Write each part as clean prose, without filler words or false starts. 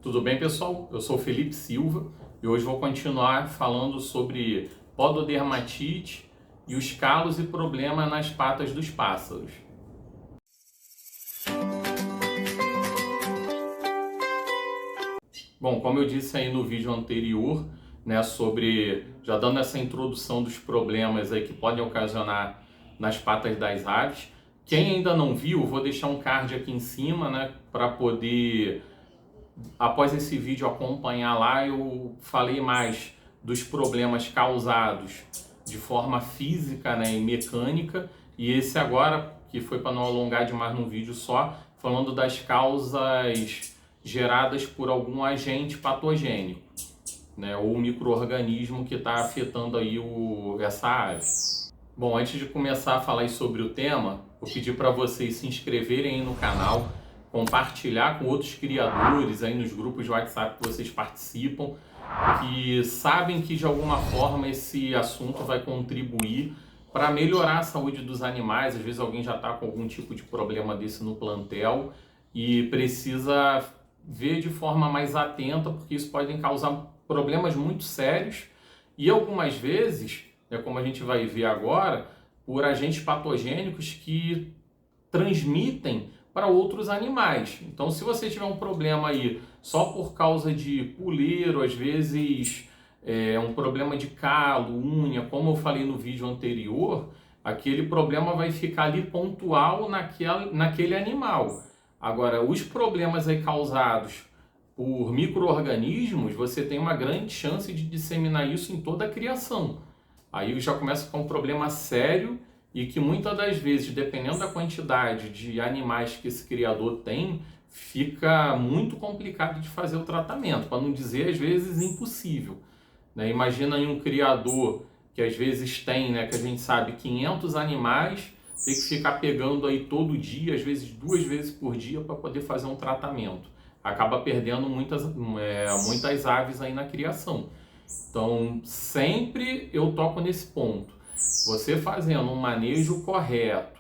Tudo bem, pessoal? Eu sou o Felipe Silva e hoje vou continuar falando sobre pododermatite e os calos e problemas nas patas dos pássaros. Bom, como eu disse aí no vídeo anterior, né, já dando essa introdução dos problemas aí que podem ocasionar nas patas das aves. Quem ainda não viu, vou deixar um card aqui em cima, né, para poder, após esse vídeo, acompanhar lá. Eu falei mais dos problemas causados de forma física, né, e mecânica, e esse agora, que foi para não alongar demais no vídeo só, falando das causas geradas por algum agente patogênico, né, ou micro-organismo que está afetando aí essa ave. Bom, antes de começar a falar sobre o tema, vou pedir para vocês se inscreverem aí no canal, compartilhar com outros criadores aí nos grupos de WhatsApp que vocês participam, que sabem que de alguma forma esse assunto vai contribuir para melhorar a saúde dos animais. Às vezes alguém já está com algum tipo de problema desse no plantel e precisa ver de forma mais atenta, porque isso pode causar problemas muito sérios e algumas vezes, como a gente vai ver agora, por agentes patogênicos que transmitem para outros animais. Então, se você tiver um problema aí só por causa de puleiro, às vezes um problema de calo, unha, como eu falei no vídeo anterior, aquele problema vai ficar ali pontual naquele animal. Agora, os problemas aí causados por micro-organismos, você tem uma grande chance de disseminar isso em toda a criação. Aí já começa a ficar um problema sério e que muitas das vezes, dependendo da quantidade de animais que esse criador tem, fica muito complicado de fazer o tratamento, para não dizer às vezes impossível, né? Imagina aí um criador que às vezes tem, né, que a gente sabe, 500 animais, tem que ficar pegando aí todo dia, às vezes 2 vezes por dia, para poder fazer um tratamento. Acaba perdendo muitas aves aí na criação. Então, sempre eu toco nesse ponto. Você fazendo um manejo correto,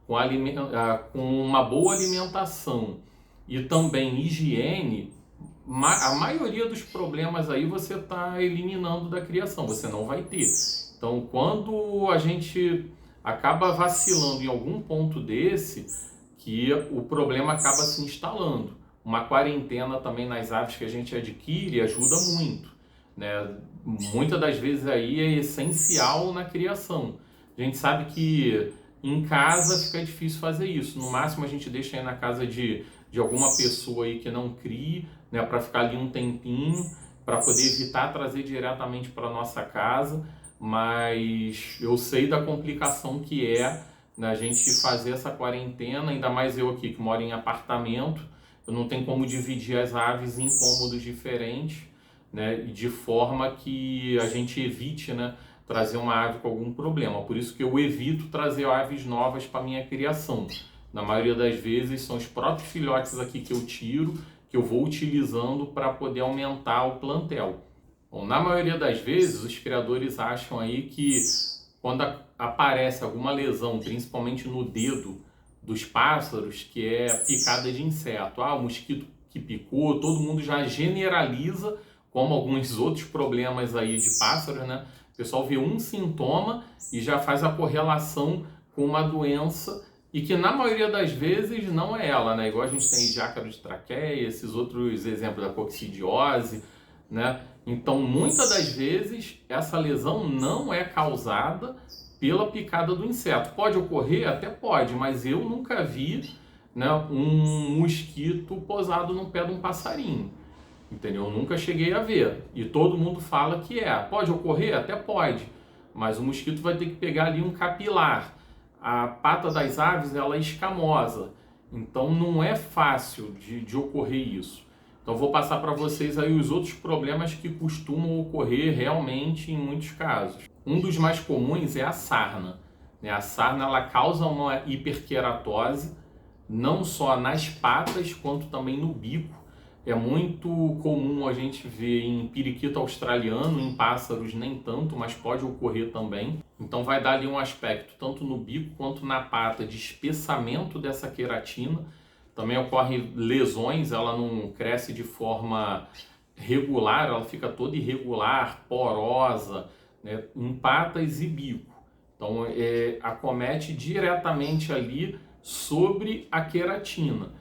com uma boa alimentação e também higiene, a maioria dos problemas aí você está eliminando da criação, você não vai ter. Então, quando a gente acaba vacilando em algum ponto desse, que o problema acaba se instalando. Uma quarentena também nas aves que a gente adquire ajuda muito, né? Muitas das vezes aí é essencial na criação. A gente sabe que em casa fica difícil fazer isso. No máximo a gente deixa aí na casa de alguma pessoa aí que não crie, né, para ficar ali um tempinho, para poder evitar trazer diretamente para nossa casa. Mas eu sei da complicação que é, né, a gente fazer essa quarentena, ainda mais eu aqui que moro em apartamento. Eu não tenho como dividir as aves em cômodos diferentes, né, de forma que a gente evite, né, trazer uma ave com algum problema. Por isso que eu evito trazer aves novas para minha criação. Na maioria das vezes são os próprios filhotes aqui que eu tiro, que eu vou utilizando para poder aumentar o plantel. Bom, na maioria das vezes os criadores acham aí que quando aparece alguma lesão, principalmente no dedo dos pássaros, que é picada de inseto, o mosquito que picou, todo mundo já generaliza, como alguns outros problemas aí de pássaros, né? O pessoal vê um sintoma e já faz a correlação com uma doença e que na maioria das vezes não é ela, né? Igual a gente tem de ácaro de traqueia, esses outros exemplos da coccidiose, né? Então, muitas das vezes, essa lesão não é causada pela picada do inseto. Pode ocorrer? Até pode, mas eu nunca vi, né, um mosquito posado no pé de um passarinho. Entendeu? Eu nunca cheguei a ver. E todo mundo fala que é. Pode ocorrer? Até pode. Mas o mosquito vai ter que pegar ali um capilar. A pata das aves, ela é escamosa. Então não é fácil de ocorrer isso. Então vou passar para vocês aí os outros problemas que costumam ocorrer realmente em muitos casos. Um dos mais comuns é a sarna, né? A sarna, ela causa uma hiperqueratose, não só nas patas, quanto também no bico. É muito comum a gente ver em periquito australiano, em pássaros nem tanto, mas pode ocorrer também. Então vai dar ali um aspecto, tanto no bico quanto na pata, de espessamento dessa queratina. também ocorrem lesões, ela não cresce de forma regular, ela fica toda irregular, porosa, né, em patas e bico. Então, acomete diretamente ali sobre a queratina.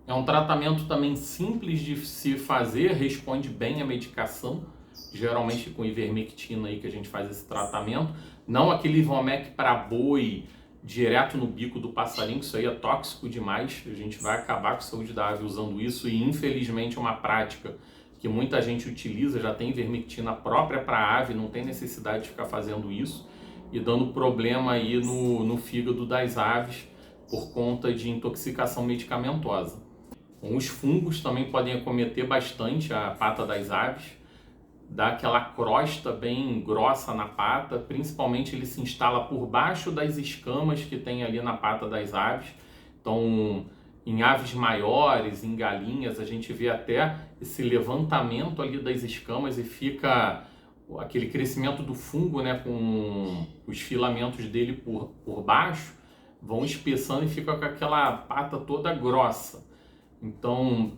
É um tratamento também simples de se fazer, responde bem à medicação, geralmente com ivermectina aí que a gente faz esse tratamento, não aquele Ivomec para boi direto no bico do passarinho, que isso aí é tóxico demais, a gente vai acabar com a saúde da ave usando isso e infelizmente é uma prática que muita gente utiliza, já tem ivermectina própria para a ave, não tem necessidade de ficar fazendo isso e dando problema aí no fígado das aves por conta de intoxicação medicamentosa. Os fungos também podem acometer bastante a pata das aves, dá aquela crosta bem grossa na pata, principalmente ele se instala por baixo das escamas que tem ali na pata das aves. Então, em aves maiores, em galinhas, a gente vê até esse levantamento ali das escamas e fica aquele crescimento do fungo, né, com os filamentos dele por baixo, vão espessando e fica com aquela pata toda grossa. Então,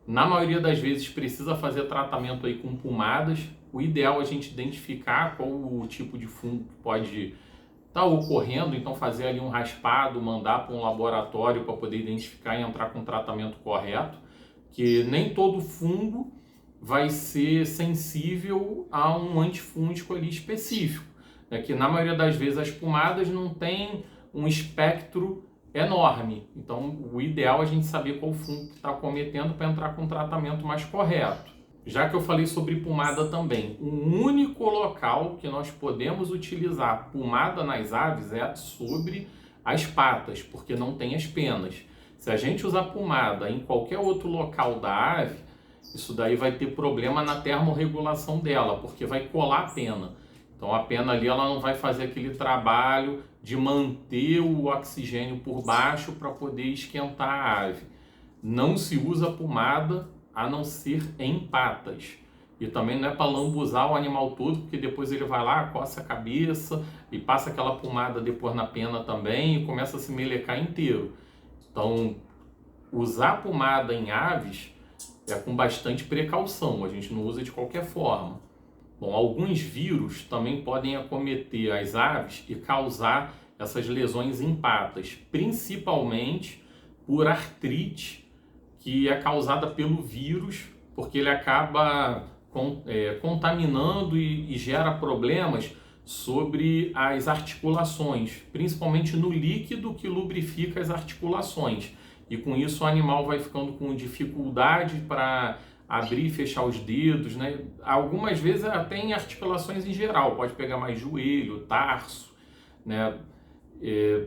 na maioria das vezes precisa fazer tratamento aí com pomadas. O ideal é a gente identificar qual o tipo de fungo que pode estar ocorrendo, então fazer ali um raspado, mandar para um laboratório para poder identificar e entrar com o tratamento correto, que nem todo fungo vai ser sensível a um antifúngico ali específico, né? Que na maioria das vezes as pomadas não têm um espectro enorme, então o ideal é a gente saber qual fungo que está cometendo para entrar com um tratamento mais correto. Já que eu falei sobre pomada também, o único local que nós podemos utilizar pomada nas aves é sobre as patas, porque não tem as penas. Se a gente usar pomada em qualquer outro local da ave, isso daí vai ter problema na termorregulação dela, porque vai colar a pena. Então a pena ali ela não vai fazer aquele trabalho de manter o oxigênio por baixo para poder esquentar a ave. Não se usa pomada a não ser em patas. E também não é para lambuzar o animal todo, porque depois ele vai lá, coça a cabeça e passa aquela pomada depois na pena também e começa a se melecar inteiro. Então, usar pomada em aves é com bastante precaução, a gente não usa de qualquer forma. Bom, alguns vírus também podem acometer as aves e causar essas lesões em patas, principalmente por artrite, que é causada pelo vírus, porque ele acaba contaminando e gera problemas sobre as articulações, principalmente no líquido que lubrifica as articulações. E com isso o animal vai ficando com dificuldade para abrir e fechar os dedos, né? Algumas vezes até em articulações em geral, pode pegar mais joelho, tarso, né?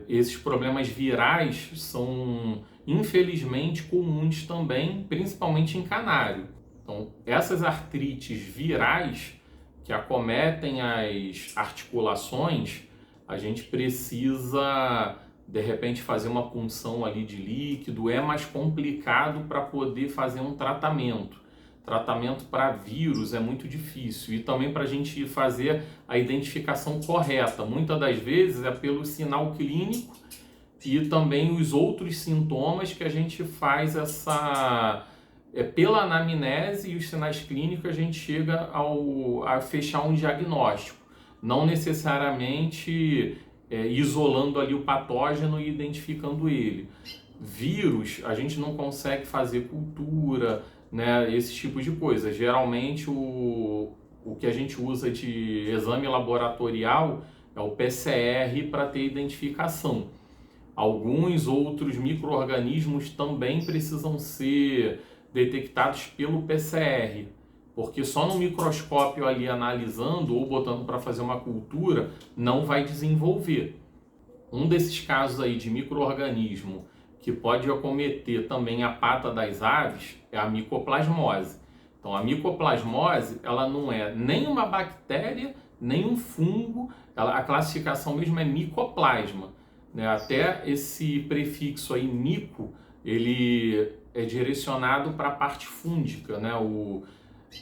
Esses problemas virais são infelizmente comuns também, principalmente em canário. Então, essas artrites virais que acometem as articulações, a gente precisa de repente fazer uma punção ali de líquido, é mais complicado para poder fazer um tratamento. Tratamento para vírus é muito difícil e também para a gente fazer a identificação correta. Muitas das vezes é pelo sinal clínico e também os outros sintomas que a gente faz pela anamnese e os sinais clínicos a gente chega a fechar um diagnóstico. Não necessariamente isolando ali o patógeno e identificando ele. Vírus, a gente não consegue fazer cultura, né, esse tipo de coisa. Geralmente o que a gente usa de exame laboratorial é o PCR para ter identificação. Alguns outros micro-organismos também precisam ser detectados pelo PCR, porque só no microscópio ali analisando ou botando para fazer uma cultura não vai desenvolver. Um desses casos aí de micro-organismo que pode acometer também a pata das aves é a micoplasmose. Então a micoplasmose ela não é nem uma bactéria, nem um fungo, a classificação mesmo é micoplasma, né? Até esse prefixo aí mico, ele é direcionado para a parte fúngica, né?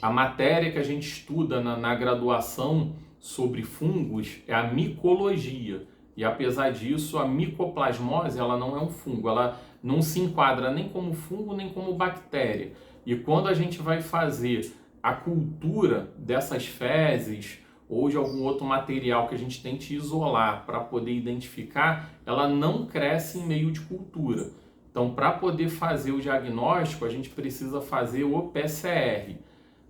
A matéria que a gente estuda na graduação sobre fungos é a micologia. E apesar disso, a micoplasmose ela não é um fungo, ela não se enquadra nem como fungo nem como bactéria. E quando a gente vai fazer a cultura dessas fezes ou de algum outro material que a gente tente isolar para poder identificar, ela não cresce em meio de cultura. Então, para poder fazer o diagnóstico, a gente precisa fazer o PCR.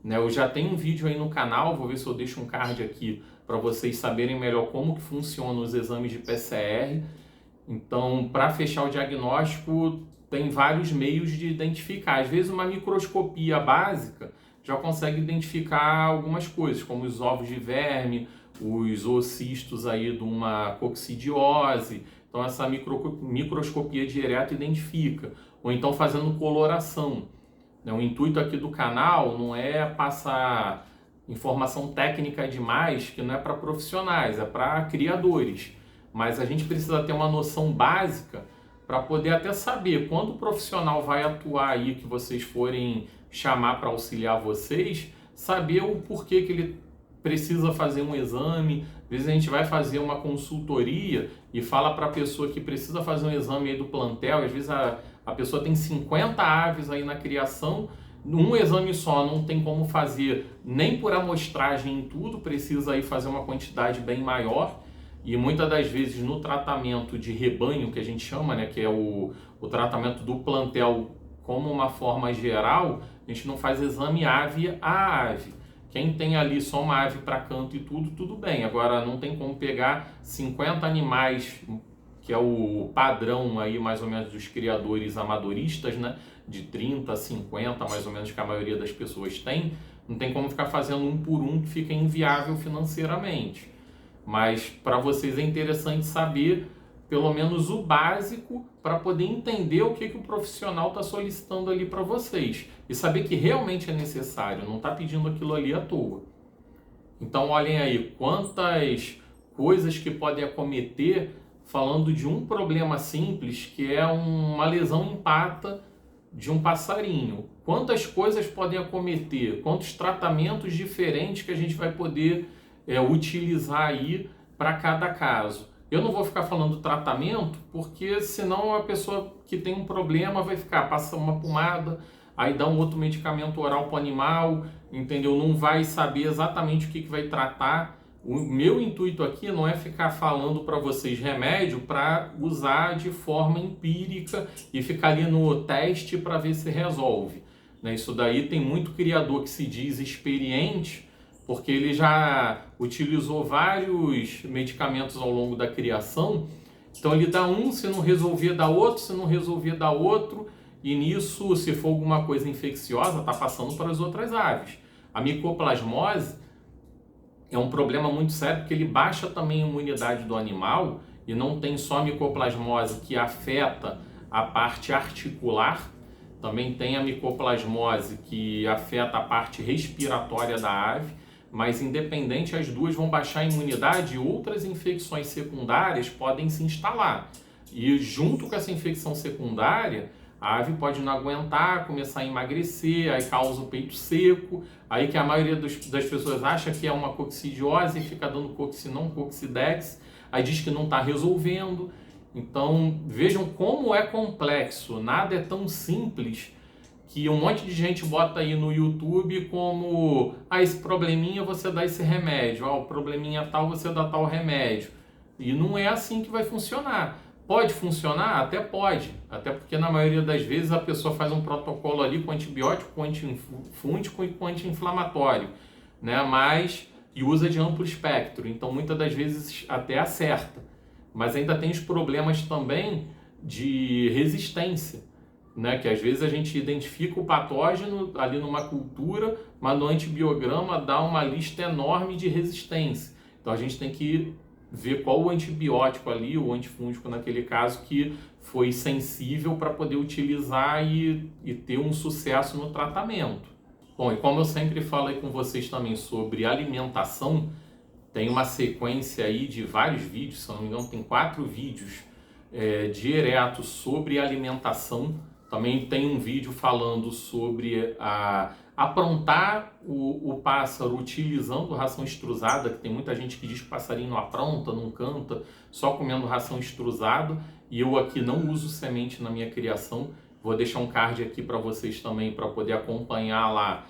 Né? Eu já tenho um vídeo aí no canal, vou ver se eu deixo um card aqui para vocês saberem melhor como que funcionam os exames de PCR. Então, para fechar o diagnóstico, tem vários meios de identificar. Às vezes, uma microscopia básica já consegue identificar algumas coisas, como os ovos de verme, os oocistos aí de uma coccidiose. Então, essa microscopia direta identifica. Ou então, fazendo coloração. O intuito aqui do canal não é passar informação técnica demais, que não é para profissionais, é para criadores. Mas a gente precisa ter uma noção básica para poder até saber quando o profissional vai atuar aí, que vocês forem chamar para auxiliar vocês, saber o porquê que ele precisa fazer um exame. Às vezes a gente vai fazer uma consultoria e fala para a pessoa que precisa fazer um exame aí do plantel, às vezes a pessoa tem 50 aves aí na criação, um exame só não tem como fazer nem por amostragem em tudo, precisa aí fazer uma quantidade bem maior. E muitas das vezes no tratamento de rebanho, que a gente chama, né, que é o tratamento do plantel como uma forma geral, a gente não faz exame ave a ave. Quem tem ali só uma ave para canto e tudo bem. Agora não tem como pegar 50 animais, que é o padrão aí mais ou menos dos criadores amadoristas, né, de 30 a 50 mais ou menos que a maioria das pessoas tem. Não tem como ficar fazendo um por um, que fica inviável financeiramente. Mas para vocês é interessante saber pelo menos o básico para poder entender o que o profissional está solicitando ali para vocês e saber que realmente é necessário, não está pedindo aquilo ali à toa. Então olhem aí quantas coisas que podem acometer falando de um problema simples que é uma lesão em pata de um passarinho. Quantas coisas podem acometer, quantos tratamentos diferentes que a gente vai poder utilizar aí para cada caso. Eu não vou ficar falando tratamento, porque senão a pessoa que tem um problema vai ficar, passa uma pomada, aí dá um outro medicamento oral para o animal, entendeu? Não vai saber exatamente o que vai tratar. O meu intuito aqui não é ficar falando para vocês remédio para usar de forma empírica e ficar ali no teste para ver se resolve. Isso daí tem muito criador que se diz experiente, porque ele já utilizou vários medicamentos ao longo da criação. Então ele dá um, se não resolver dá outro, se não resolver dá outro, e nisso, se for alguma coisa infecciosa, está passando para as outras aves. A micoplasmose é um problema muito sério, porque ele baixa também a imunidade do animal, e não tem só a micoplasmose que afeta a parte articular, também tem a micoplasmose que afeta a parte respiratória da ave. Mas independente, as duas vão baixar a imunidade e outras infecções secundárias podem se instalar. E junto com essa infecção secundária, a ave pode não aguentar, começar a emagrecer, aí causa o peito seco, aí que a maioria das pessoas acha que é uma coccidiose e fica dando coccinão, coccidex, aí diz que não está resolvendo. Então vejam como é complexo, nada é tão simples que um monte de gente bota aí no YouTube como esse probleminha você dá esse remédio, o probleminha tal você dá tal remédio. E não é assim que vai funcionar. Pode funcionar? Até pode. Até porque na maioria das vezes a pessoa faz um protocolo ali com antibiótico, com antifúngico e com anti-inflamatório, né? E usa de amplo espectro. Então muitas das vezes até acerta. Mas ainda tem os problemas também de resistência. Né, que às vezes a gente identifica o patógeno ali numa cultura, mas no antibiograma dá uma lista enorme de resistência. Então a gente tem que ver qual o antibiótico ali, o antifúngico naquele caso, que foi sensível para poder utilizar e ter um sucesso no tratamento. Bom, e como eu sempre falei com vocês também sobre alimentação, tem uma sequência aí de vários vídeos, se eu não me engano tem 4 vídeos diretos sobre alimentação. Também tem um vídeo falando sobre a aprontar o pássaro utilizando ração extrusada, que tem muita gente que diz que o passarinho não apronta, não canta, só comendo ração extrusada, e eu aqui não uso semente na minha criação. Vou deixar um card aqui para vocês também, para poder acompanhar lá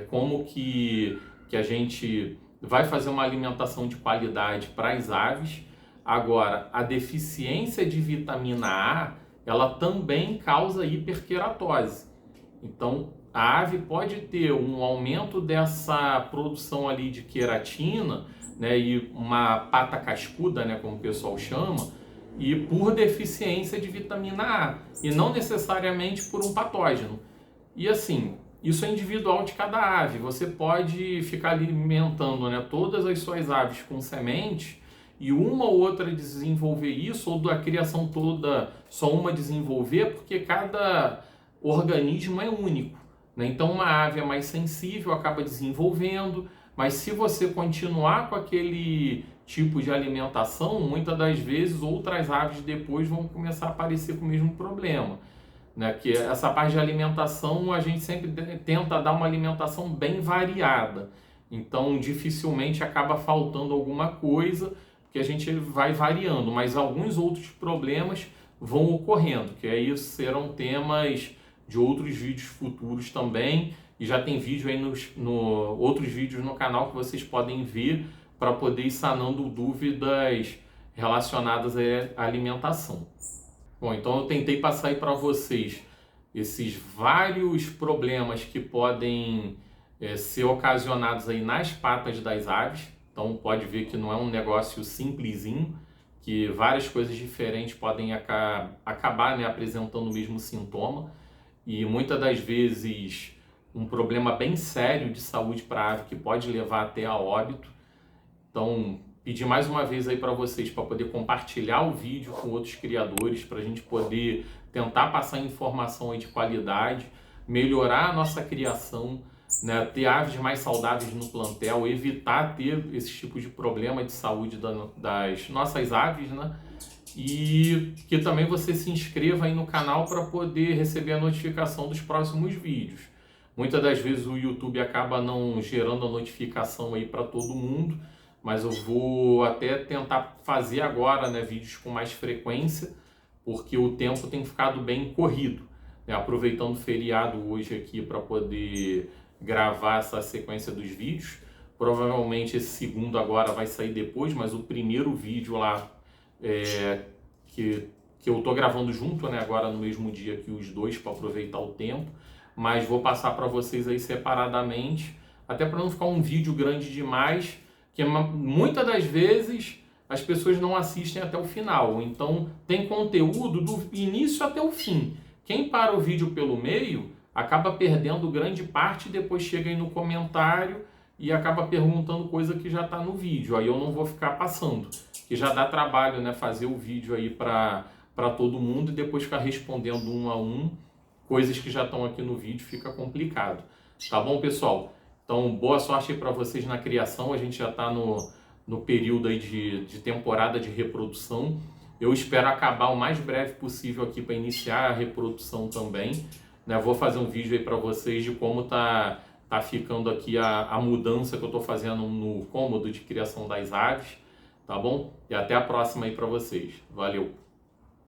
como que a gente vai fazer uma alimentação de qualidade para as aves. Agora, a deficiência de vitamina A, ela também causa hiperqueratose. Então, a ave pode ter um aumento dessa produção ali de queratina, né, e uma pata cascuda, né, como o pessoal chama, e por deficiência de vitamina A, e não necessariamente por um patógeno. E assim, isso é individual de cada ave. Você pode ficar alimentando, né, todas as suas aves com semente, e uma ou outra desenvolver isso, ou da criação toda só uma desenvolver, porque cada organismo é único, né? Então uma ave é mais sensível, acaba desenvolvendo, mas se você continuar com aquele tipo de alimentação, muitas das vezes outras aves depois vão começar a aparecer com o mesmo problema, né? Que essa parte de alimentação, a gente sempre tenta dar uma alimentação bem variada, então dificilmente acaba faltando alguma coisa, porque a gente vai variando, mas alguns outros problemas vão ocorrendo, que aí serão temas de outros vídeos futuros também, e já tem vídeo aí outros vídeos no canal que vocês podem ver para poder ir sanando dúvidas relacionadas à alimentação. Bom, então eu tentei passar aí para vocês esses vários problemas que podem ser ocasionados aí nas patas das aves. Então pode ver que não é um negócio simplesinho, que várias coisas diferentes podem acabar, né, apresentando o mesmo sintoma, e muitas das vezes um problema bem sério de saúde para a ave que pode levar até a óbito. Então pedir mais uma vez aí para vocês para poder compartilhar o vídeo com outros criadores, para a gente poder tentar passar informação aí de qualidade, melhorar a nossa criação, né, ter aves mais saudáveis no plantel, evitar ter esse tipo de problema de saúde das nossas aves, né? E que também você se inscreva aí no canal para poder receber a notificação dos próximos vídeos. Muitas das vezes o YouTube acaba não gerando a notificação aí para todo mundo, mas eu vou até tentar fazer agora, né, vídeos com mais frequência, porque o tempo tem ficado bem corrido, né? Aproveitando o feriado hoje aqui para poder gravar essa sequência dos vídeos. Provavelmente esse segundo agora vai sair depois, mas o primeiro vídeo lá que eu tô gravando junto, né, agora no mesmo dia que os dois, para aproveitar o tempo, mas vou passar para vocês aí separadamente, até para não ficar um vídeo grande demais, que muitas das vezes as pessoas não assistem até o final. Então tem conteúdo do início até o fim. Quem para o vídeo pelo meio acaba perdendo grande parte, e depois chega aí no comentário e acaba perguntando coisa que já está no vídeo. Aí eu não vou ficar passando, que já dá trabalho, né, fazer o vídeo aí para todo mundo e depois ficar respondendo um a um coisas que já estão aqui no vídeo, fica complicado. Tá bom, pessoal? Então, boa sorte aí para vocês na criação. A gente já está no período aí de temporada de reprodução. Eu espero acabar o mais breve possível aqui para iniciar a reprodução também, né? Vou fazer um vídeo aí para vocês de como tá ficando aqui a mudança que eu estou fazendo no cômodo de criação das aves, tá bom? E até a próxima aí para vocês. Valeu!